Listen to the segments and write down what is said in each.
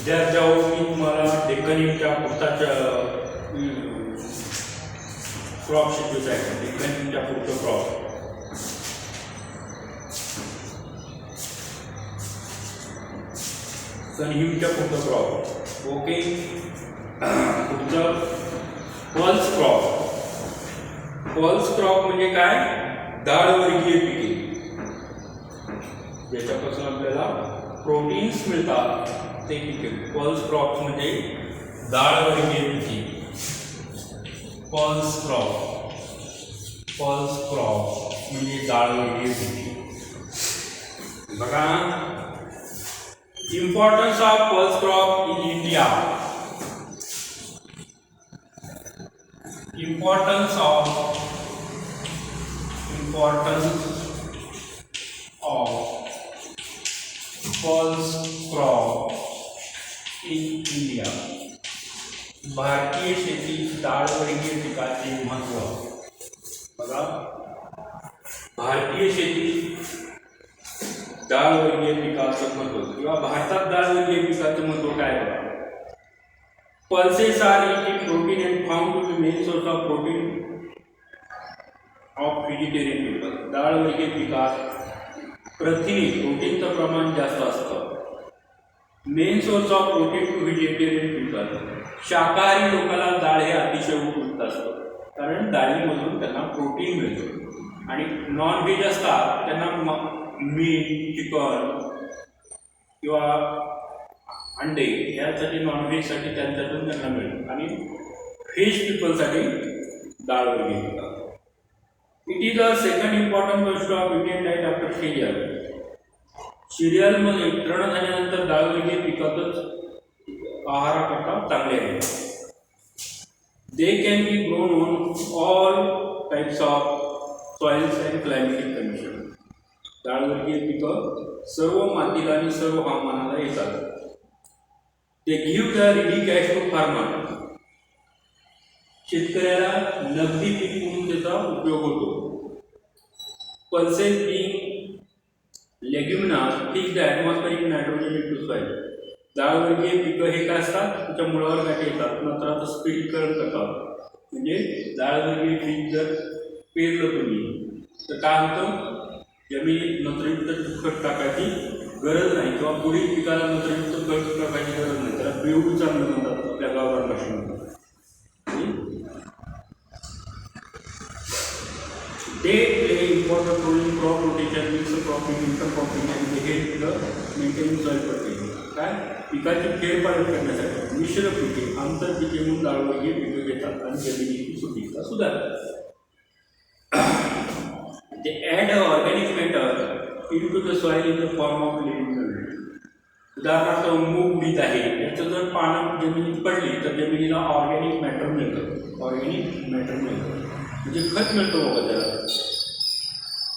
विद्यार्थ्यावर मी तुम्हाला डेक्कनच्या पुढचा क्रॉप शिकवत आहे. डेक्कनच्या पुढचं क्रॉप सनहिमच्या पुढचं क्रॉप. ओके, पुढचं पल्स क्रॉप. पल्स क्रॉप म्हणजे काय? डाळवर्गीय पिके ज्याच्यापासून आपल्याला प्रोटीन्स मिळतात ते पिके. पल्स क्रॉप म्हणजे डाळवर्गीय पिके. पल्स क्रॉप, पल्स क्रॉप म्हणजे डाळवर्गीय पिके. बघा, importance of pulse crop in India. Importance of pulse crop in India. भारतीय शेतीत डाळवर्गीय पिकाचे महत्त्व. बघा, भारतीय शेतीत डाळवर्गीय पिकाचं महत्त्व किंवा भारतात डाळवर्गीय पिकाचं महत्त्व काय बघा. Pulses are rich in protein and found to be main source of protein of vegetarian people. डाळवर्गीय पिकात प्रथिने प्रोटीनचं प्रमाण जास्त असतं. Main source of protein to vegetarian people. शाकाहारी लोकांना डाळ हे अतिशय उपयुक्त असतं, कारण डाळीमधून त्यांना प्रोटीन मिळतं. आणि नॉन व्हेज असतात त्यांना मीठ, चिकन किंवा अंडे यासाठी नॉनव्हेजसाठी त्यांच्यातून त्यांना मिळतं. आणि व्हेज पीपलसाठी डाळवर्गीय पिकं. It is a second important गोष्ट of Indian diet after cereal. सिरियलमध्ये तृण झाल्यानंतर डाळवर्गीय पिकातच आहाराकरता चांगले आहे. They can be grown on all types of soils and climatic condition. डाळवर्गीय पिकं सर्व मातीला आणि सर्व हवामानाला येतात. They give the ready cash to farmer. शेतकऱ्याला नगदी पीक म्हणून त्याचा उपयोग होतो. Pulses being leguminous fix the atmospheric nitrogen into soil. डाळवर्गीय पिकं हे काय असतात? त्याच्या मुळावर गाठी येतात, नंतर स्फटिकीकरण करतात. म्हणजे डाळवर्गीय पीक जर पेरलं तुम्ही तर काय होतं? जमिनीत नत्रयुक्त खत टाकायची गरज नाही किंवा पुढील पिकाला नत्रयुक्त खत टाकायची गरज नाही. त्याला बेवू चांगलं म्हणतात आपल्या गावावर भाषेमध्ये. They play important role in crop rotation, mix cropping, inter cropping आणि हे मेंटेनिंग सॉइल प्रोटेक्शन. काय? पिकाची फेरफार करण्यासाठी मिश्र पिके, आंतरपिके म्हणून डाळवर्गीय पिके घेतात आणि जमिनीची सुपीकता सुधारतात. They add organic matter into the soil in the form of living matter. उदाहरणार्थ मूग उडीत आहे, याचं जर पानं जमिनीत पडली तर जमिनीला ऑर्गॅनिक मॅटर मिळतं. ऑर्गॅनिक मॅटर मिळतं म्हणजे खत मिळतो बघा त्याला.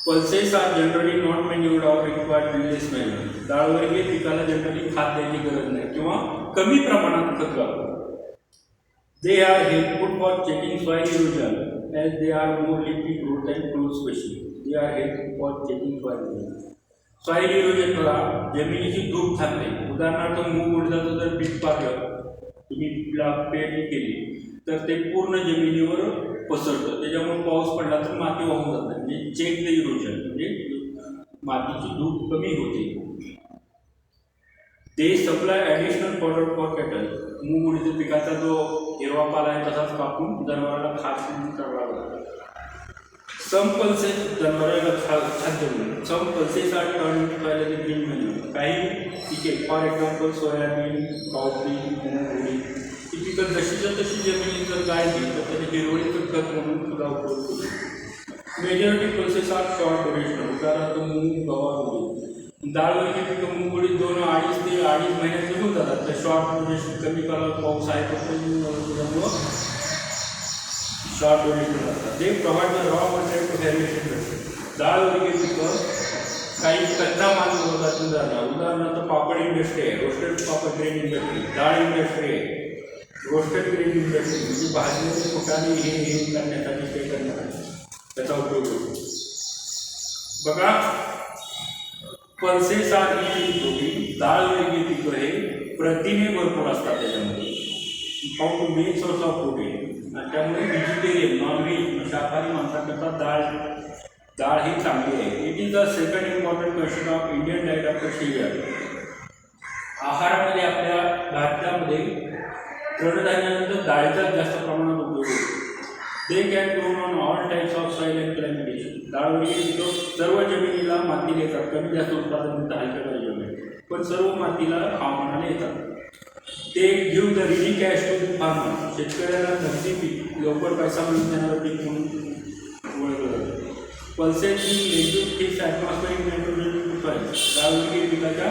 Pulses are generally not manured or required release manure. डाळवर्गीय पिकाला जनरली खात द्यायची गरज नाही किंवा कमी प्रमाणात खत लागतं. They are helpful for checking soil erosion as they are more leafy growth and fruit species. They are helpful for checking soil erosion. Soil erosion करा, जमिनीची धूप थांबते. उदाहरणार्थ मूग उडीदाचं जर पीक पाकलं, तुम्ही पेरणी केली तर ते पूर्ण जमिनीवर पसरतं. त्याच्यामुळे पाऊस पडला तर माती वाहून जाते. म्हणजे चेक द इरोजन म्हणजे मातीची धूप कमी होते. ते supply additional fodder for cattle. मूग उडीद पिकाचा जो हिरवा पाला आहे तसाच कापून जनावराला खाद्य करावा लागतो. सम पल्सेस जनावराला खाद्य म्हणून. सम पल्सेस आर टर्न पाहिलं तर ग्रीन मॅन्युअर. काही पिके फॉर एक्झाम्पल सोयाबीन, काउपी, मूग उडीद ही पिकं जशीच्या तशी जमिनीत जर गाळली तर त्याचे हिरवळीचं खत म्हणून सुद्धा उपयोग होतो. Majority pulses are short durational. उदाहरणार्थ मूग, गव्हार, उडीद. डाळवर्गीय पिकं मूग उडीद 2-2.5 ते 2.5 महिन्यात निघून जातात. तर शॉर्ट ड्युरेशन कमी कालावधीत पाऊस आहे त्यामुळं शॉर्ट ड्युरेशन असतात. They provide the raw material to valuation करते. डाळवर्गीय पिकं काही कच्चा माल बनवतात. उदाहरणार्थ पापड इंडस्ट्री आहे, रोस्टेड पापड ग्रेन इंडस्ट्री. डाळ इंडस्ट्री आहे, रोस्टेड ग्रेन इंडस्ट्री म्हणजे भाजलेले फुटाणे हे करण्यासाठी ते करण्यासाठी त्याचा उपयोग होतो. बघा, pulses are rich in protein. डाळवर्गीय पिकं हे प्रथिने भरपूर असतात त्याच्यामध्ये. Found main source of protein. आणि त्यामुळे व्हेजिटेरियन नॉनव्हेज शाकाहारी माणसाकरता डाळ ही चांगली आहे. It is the second important question of Indian diet of the share. आहारामध्ये आपल्या भारतामध्ये तृणधान्यानंतर डाळीचा जास्त प्रमाणात उपयोग होतो. They can grown on all types of soil and climatation. डाळ वगैरे पिकं सर्व जमिनीला मातीला येतात. कमी जास्त उत्पादन होतं हलक्या पाहिजे, पण सर्व मातीला हवामानाला येतात. They give the really cash to the farmer. शेतकऱ्याला नगदी पीक लवकर पैसा मिळून देणारं पीक म्हणून ओळखलं जातं. Pulses legume fix atmospheric nitrogen soil. डाळ वगैरे पिकाच्या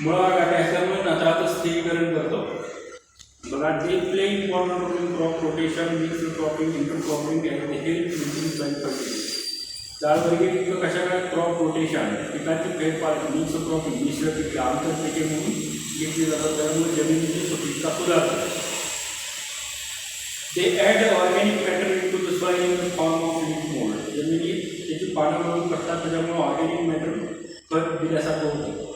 मुळा गाठी असल्यामुळे नत्राचं स्थिरीकरण करतो. बघा, they play important role in crop rotation, mix cropping, inter cropping and health maintain soil fertility. डाळवर्गीय पिकं कशा काय क्रॉप रोटेशन, पिकाची फेरफार, मिक्स क्रॉपिंग, मिश्र पिके, आंतरपिके म्हणून घेतली जातात. त्यामुळे जमिनीची सुपीकता सुधारते. They add organic matter into the soil in the form of leaf mould. जमिनीत त्याची पानं म्हणून करतात, त्याच्यामुळे ऑर्गॅनिक मॅटर खत दिल्यासारखं होतं.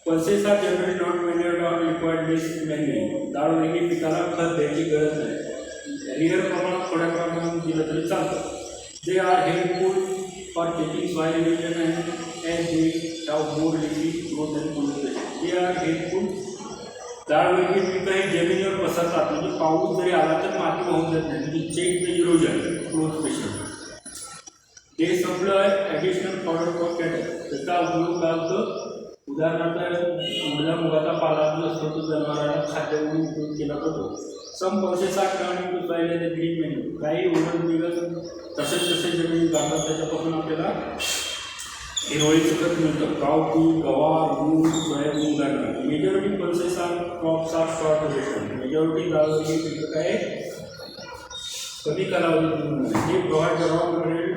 Pulses are generally not measured or required less manually. डाळ वगैरे पिकाला खत द्यायची गरज नाही. रिअर प्रमाणात थोड्या प्रमाणात दिलं तरी चालतं. They are helpful for checking soil erosion and as they have more liquid growth and pollution. They are helpful. डाळ वगैरे पिकं हे जमिनीवर पसरतात. म्हणजे पाऊस जरी आला तर माती वाहून जात नाही. म्हणजे check the erosion close special. They supply additional fodder for cattle. त्याचा उपयोग काय होतो? उदाहरणार्थ मुगाचा पाला जो असतो तो जनावरांना खाद्य म्हणून उपयोग केला जातो. Some pulses are turn to soil as a green manure. काही उडन दिवस तसे जमीन जातात, त्याच्यापासून आपल्याला हिरवळीचं खत मिळतं. कावती, गवार, मूग, सोयाबीन उदाहरण. Majority pulses are crops are short duration. Majority डाळवरची पिकं काय कमी कालावधीत हे provide raw material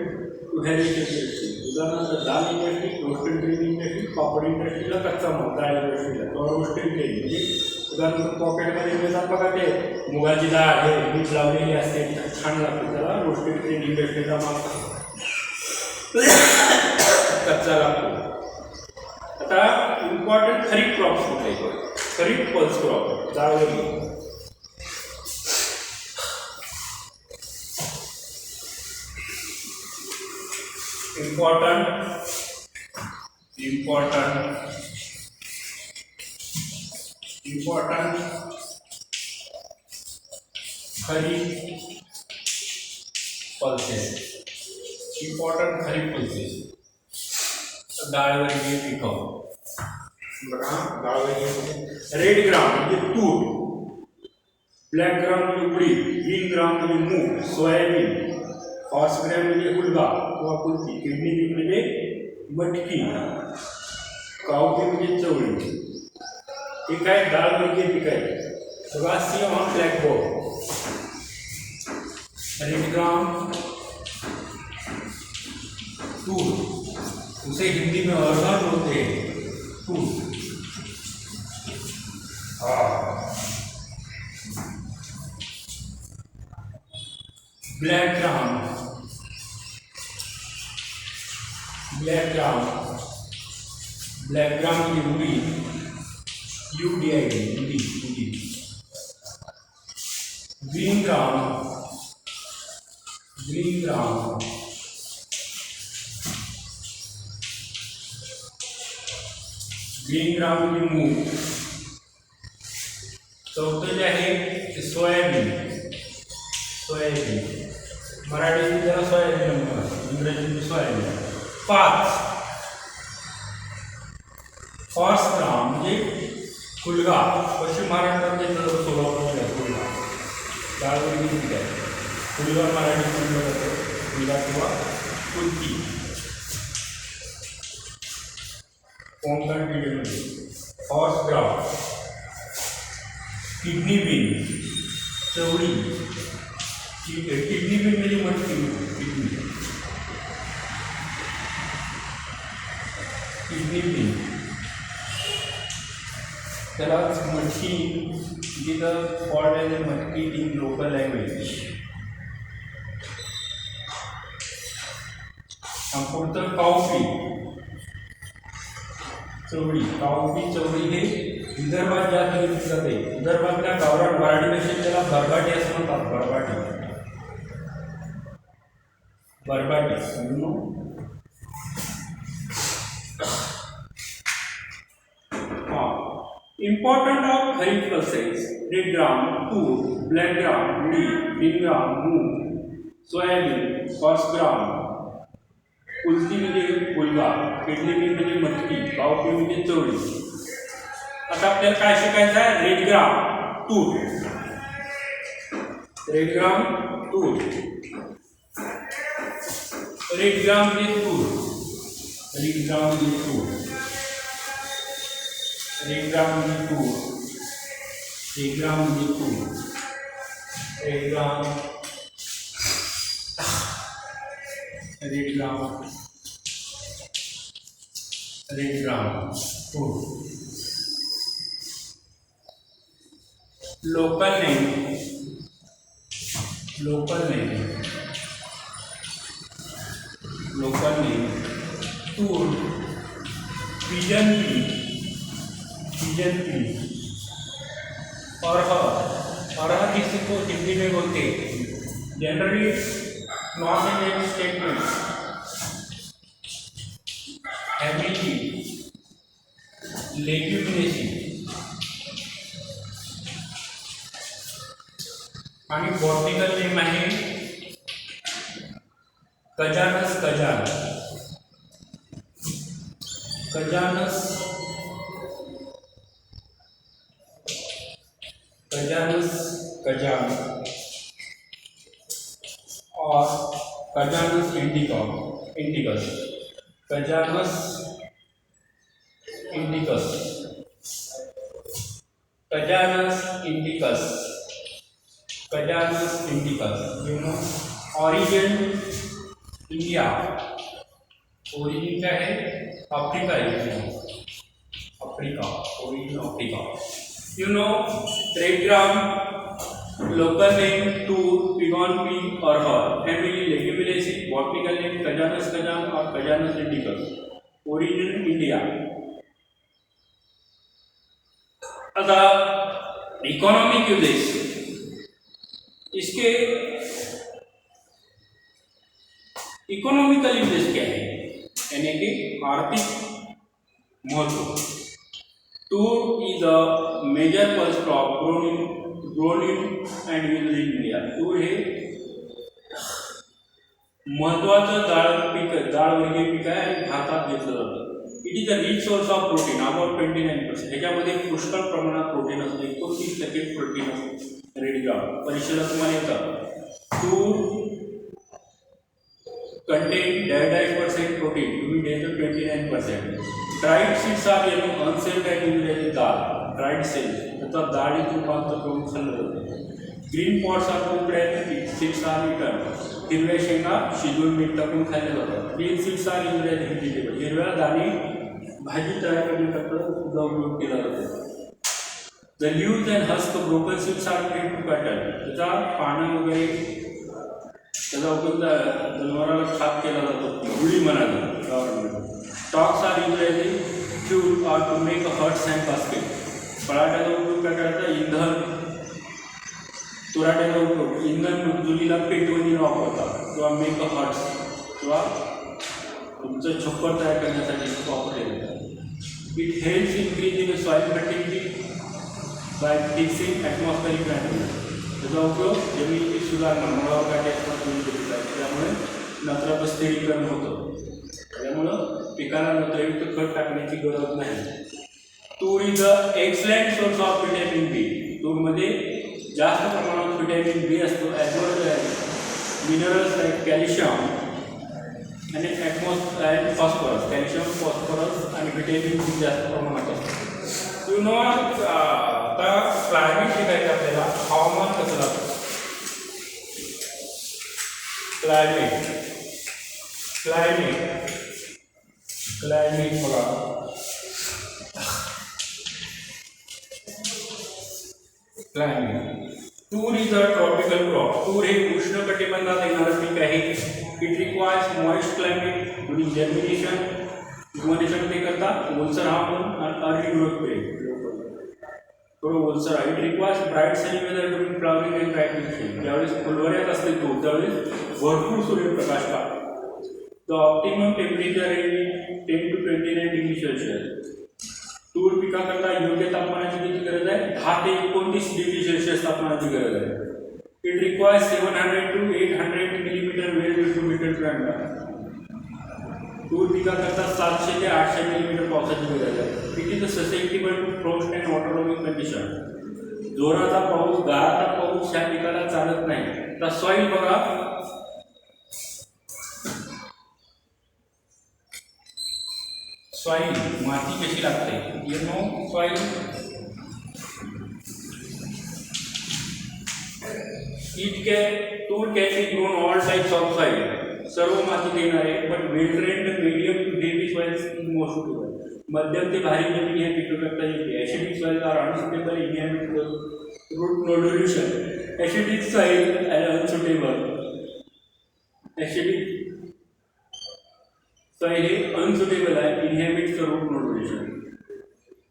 to heritage industry. उदाहरणार्थ dal industry, roasted grain industry, papad इंडस्ट्रीला कच्चा माल, डाळ इंडस्ट्रीला किंवा रोस्टेड ग्रेन. म्हणजे उदाहरणार्थ पॉकेटमध्ये मिळतात बघा ते मुगाची डाळ हे मीठ लावलेली असते, छान लागते, त्याला रोस्टेड ग्रेन इंडस्ट्रीचा माल कच्चा लागतो. आता इम्पॉर्टंट खरीप क्रॉप्स कुठले? खरीप पल्स क्रॉप डाळवरी. important खरीप पल्सेस. डाळवरी पिकं बघा. डाळवरी रेड ग्राम म्हणजे तूर, ब्लॅक ग्राम म्हणजे उडीद, ग्रीन ग्राम म्हणजे मूग, सोयाबीन, हॉर्स ग्रॅम म्हणजे हुलगा किंवा कुल्फी, किडनी बीन म्हणजे मटकी, कावती म्हणजे चवळी. हे काय डाळवर्गीय पीक आहे. बघा, see on blackboard. Red gram tur, उसे हिंदी में अरहर बोलते हैं, तूर. ब्लैक ग्राम की उड़ीद, UDID उड़ीद. ग्रीन ग्राम म्हणजे मूग. चौथं जे आहे ते सोयाबीन. मराठी त्याला सोयाबीन म्हणतात, इंग्रजीमध्ये सोयाबीन. 5 हॉर्स ग्राम म्हणजे हुलगा. पश्चिम महाराष्ट्रात येतं सोलापूर हुलगा. डाळवरी पीक आहे. हुलगा मराठी म्हणलं जातं, हुलगा किंवा कुल्फी. कोकण जिल्ह्यामध्ये हॉर्स ग्राम. किडनी बीन चवळी. किडनी बीन म्हणजे मटकी. किडनी बीन त्याला मटकी, जिथं कॉल्ड एज अ मटकी इन लोकल लँग्वेज. पुढचं कावपी चवळी. कावपी चवळी हे विदर्भात जास्त घेतली जाते. विदर्भातल्या गावरान वराडीपेक्षा त्याला बरबाटी असं म्हणतात. बरबाटी Important of Kharif pulses: red gram, tur, black gram, wheat, green gram, moong, soybean, coarse gram, कुलती म्हणजे गुलगा, पेडलेली म्हणजे मटकी, गावठी म्हणजे चवळी. आता आपल्याला काय शिकायचं आहे? रेड ग्राम, तूर. रेड ग्राम, तूर. रेड ग्राम म्हणजे तूर. रेड ग्राम म्हणजे तूर. रेड ग्राम म्हणजे तूर. रेड ग्राम म्हणजे तूर. Red gram, red gram, red gram, तूर. Local name, local name, local name, तूर, पिजन पी, पिजन पी, अरहर किसी को हिंदी में बोलते हैं. Generally non Indian statement family leguminosae आणि बॉटनिकल नेम आहे Cajanus cajan. Cajanus Cajanus cajan और Cajanus indicus. Cajanus indicus, Cajanus indicus, Cajanus indicus. You know origin India. Origin क्या है? अफ्रीका है. Africa, origin Africa. You know red gram, local name तूर, pigeon pea, अरहर, family leguminosae, botanical name Cajanus cajan और Cajanus indicus, origin India. आता economic uses, इसके economical uses क्या है, यानी कि आर्थिक महत्व. Tur is a major pulse crop grown in and used in India. तूर हे महत्वाचं डाळवर्गीय पीक आहे आणि भारतात घेतलं जातं. It is a rich source of protein, about 29%. ह्याच्यामध्ये पुष्कळ प्रमाणात प्रोटीन असतं. 29% प्रोटीन असतं. रेड ग्राम परीक्षेला तुम्हाला येतं. तूर contain direct% protein to be there to 29%. Dried seeds are unshelled and used as dal. Dried cells, त्याचा डाळीत रूपांतर करून खाल्लं जातं. Green pots are cooked and seeds are eaten. हिरव्या शेंगा शिजवून मीठ टाकून खाल्ल्या जातात. Green seeds are used as vegetable. हिरव्या दाणे भाजी तयार करण्याकरता सुद्धा उपयोग केला जातो. The leaves and husk broken seeds are feed to cattle. त्याचा पानं वगैरे त्याचा उपयोग जनावराला खाप केला जातो. गुळी म्हणाली. Stalks are used as a fuel or to make huts and basket. पराठ्याचा उपयोग काय करायचा? इंधन. तुराट्याचा उपयोग इंधन जुलीला पेटवणीला वापरतात किंवा मेक हट्स किंवा तुमचं छप्पर तयार करण्यासाठी वापरले जातात. It helps increase in soil fertility bye fixing atmospheric matter. त्याचा उपयोग जमिनीची सुधारणा, मुळावर काटे असतात त्यामुळे नत्राचं स्थिरीकरण होतं. त्यामुळं पिकाला नत्रयुक्त खत टाकण्याची गरज नाही. तूर is a excellent source of vitamin B. तूरमध्ये जास्त प्रमाणात व्हिटॅमिन बी असतो. As well as minerals like calcium आणि फॉस्फरस. कॅल्शियम, फॉस्फरस आणि व्हिटॅमिन बी जास्त प्रमाणात असतो. यू नो आता क्लायमेट शिकायचं आपल्याला. हवामान कसं लागतं? क्लायमेट क्लायमेट क्लायमेट बघा. क्लायमेट. तूर इज अ ट्रॉपिकल क्रॉप. तूर हे उष्णकटिबंधात येणारं पीक आहे. It requires moist climate during germination. ते करता ओलसर हवामान आणि अर्ली ग्रोथ पिरियड. थोडं ओलसर आहे. It requires bright sunny weather during flowering and drying. ज्यावेळेस फुलवऱ्यात असते तो त्यावेळेस भरपूर सूर्यप्रकाश लागतो. The optimum temperature is 10 to 29 degree Celsius. तूर पिकाकरता योग्य तापमानाची किती गरज आहे? 10 ते 29 डिग्री सेल्सिअस तापमानाची गरज आहे. It requires 700 to 800 millimetre well to metre plant. तूर पिकाकरता 700 ते 800 मिलीमीटर पावसाची गरज आहे. It is susceptible to frost and water logging condition. जोराचा पाऊस, गाराचा पाऊस ह्या पिकाला चालत नाही. तर सॉईल बघा, सॉईल माती कशी लागते. यू नो सॉईल तूर can be grown all types of soil. सर्व माती देणारे but well drained medium to heavy soils is most suitable. मध्यम ते भारी जमीन हे पिकं करता येते. Acidic soil are unsuitable inhibit root nodulation. Acidic soil unsuitable. Acidic soil हे अनसुटेबल आहे, inhibit root nodulation.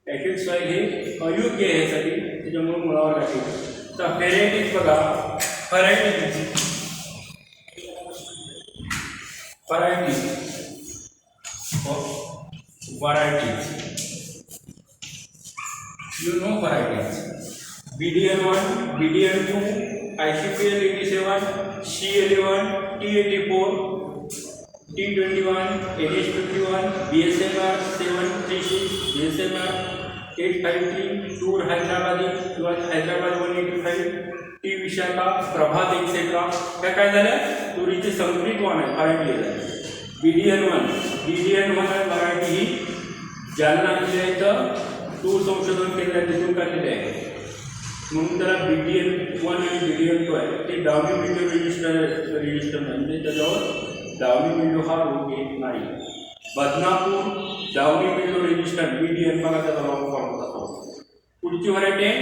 Acid soil हे अयोग्य आहे यासाठी, त्याच्यामुळे मुळावर लागेल. तर व्हेरायटीज बघा, varieties you know varieties. BDN1, BDN2, ICPL 87, C11, T84, T21, NH51, BSMR 736, BSMR 853, tour Hyderabadi किंवा हैदराबाद 185, टी विशाखा, प्रभात एक्सेट्रा. ह्या काय झाल्या? तुरीचे संकरित वाण आहे, व्हरायटी आहे. BDN1 व्हरायटी ही जालना जिल्ह्या इथं तूर संशोधन केंद्रात तिथून काढलेले आहे. म्हणून त्याला BDN1 आणि BDN2 आहे. ते डावणी मिल्ड्यू रेजिस्टर म्हणजे त्याच्यावर डावणी मिल्ड्यू हा रोग येत नाही. बदनापूर डावणी मिल्ड्यू रेजिस्टर BDN बघा त्याचा वापर करतात. पुढची व्हरायटी आहे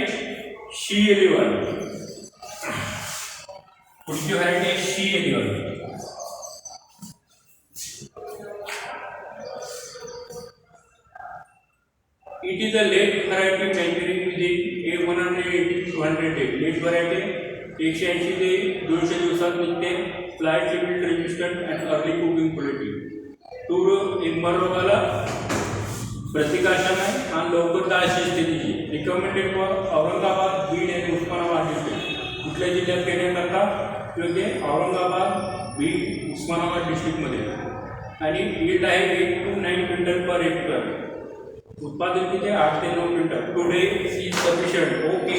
C11. पुढची व्हरायटी आहे C11. It is a late variety maturing within a 180 to 200 days. Late variety 180 ते 200 दिवसात निघते. Slightly wilt resistant and early cooking quality. तूर इम्बर रोगाला प्रतिकारक्षम आहे आणि लवकर डाळ शिजते तिची. रिकमेंडेड फॉर औरंगाबाद, बीड आणि उस्मानाबाद डिस्ट्रिक्ट. कुठल्या जिल्ह्यात घेण्याकरता? योग्य औरंगाबाद, बीड, उस्मानाबाद डिस्ट्रिक्टमध्ये. आणि यील्ड आहे 8 to 9 क्विंटल पर हेक्टर. उत्पादन किती? 8 ते 9 quintal. Today is sufficient. Okay.